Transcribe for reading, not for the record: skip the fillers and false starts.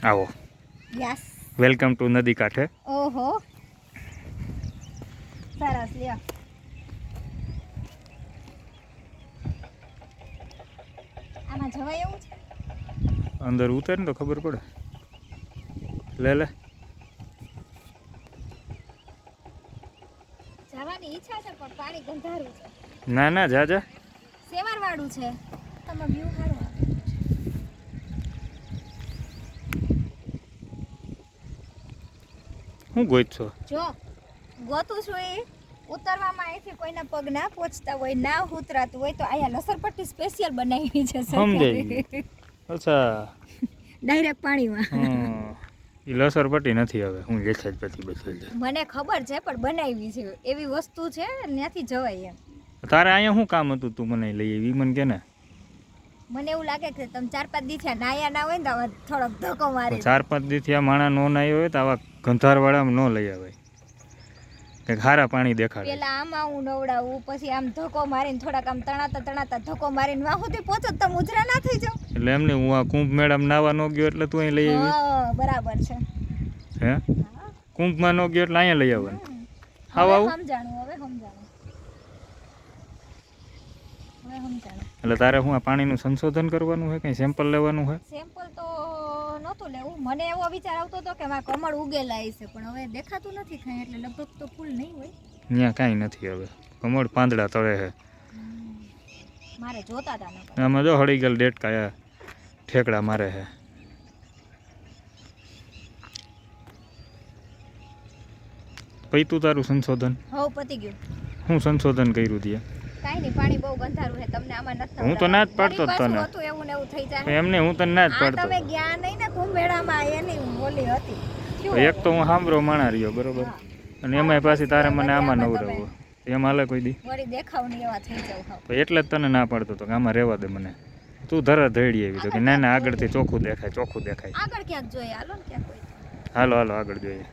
આવો. Yes. Welcome to નદી કાંઠે. ઓહો સરસ લ્યો. આમાં જવાય એવું છે? અંદર ઉતર ને તો ખબર પડે. લે જવાની ઈચ્છા છે પણ પાણી ગંધારું છે. ના ના જા સેવાર વાળું છે. તમે વ્યૂ હાલો. હું ગોઈત છો? જો ગોતું છું એ ઉતરવામાં અહીંથી કોઈના પગ ના પહોંચતા હોય, ના ઉતરાતું હોય તો અહીંયા લસરપટ્ટી સ્પેશિયલ બનાવી છે સમજાઈ. અચ્છા ડાયરેક્ટ પાણીમાં. એ લસરપટ્ટી નથી હવે હું લેખે જ પછી બચી મને ખબર છે પણ બનાવી છે એવી વસ્તુ છે ત્યાંથી જવાય એમ. તારે અહીંયા શું કામ હતું તું મને લઈ આવી મને કે ને? મને એવું લાગે કે તમે 4-5 દી થયા નાયા ના હોય ને તો થોડોક ધક્કો મારી 4-5 દી થયા માણા નો નાયો હોય તો આવા ગંધારવાળામાં ન લઈ આવે કે ખારા પાણી દેખાડે. પેલા આમાં હું નવડાવું પછી આમ ધક્કો મારીને થોડાક આમ તણાતા ધક્કો મારીને વાહ સુધી પહોંચો તમે ઉજરા ના થઈ જાવ. એટલે એમને હું આ કુંભ મેળામાં નાવા ન ગયો એટલે તું અહીં લઈ આવી? હા બરાબર છે. હે કુંભમાં ન ગયો એટલે અહીંયા લઈ આવવાનું. સમજાણું. એટલે તારે હું આ પાણીનું સંશોધન કરવાનું હોય કઈ સેમ્પલ લેવાનું હોય? સેમ્પલ તો નહોતું લેવું. મને એવો વિચાર આવતો હતો કે મારા કમળ ઉગેલા હશે પણ હવે દેખાતું નથી કાંઈ એટલે લગભગ તો ફૂલ નહીં હોય. ત્યાં કાંઈ નથી હવે કમળ પાંદડા તળે છે. મારે જોતા હતા ને આમાં જો હળી ગયેલ ડેટકા ઠેકડા મારે છે. પૈતું તારું સંશોધન? હવ પતી ગયું. હું સંશોધન કર્યું ત્યાં? કાઈ નહીં પાણી બહુ ગંધારું છે તમને આમાં નથી. હું તો ના જ પાડતો તને. એવું ને એવું થઈ જાય. એમને હું તને ના જ પાડતો. તમે ગયા નહીં ને કુંભ મેળામાં એની બોલી હતી. એક તો હું સાંભળો માણા રહ્યો બરોબર અને એમાંય પાછી તારે મને આમાં નવડાવો એમ હાલે કોઈ દી? વળી દેખાવ નહીં એવા થઈ જાવ. તો એટલે જ તને ના પાડતો તો કે આમાં રહેવા દે મને. તું ધરા ધડી આવી તો કે ના ના આગળથી ચોખ્ખું દેખાય. આગળ ક્યાંક જોઈએ હાલો ને ક્યાંક. હાલો આગળ જોઈએ.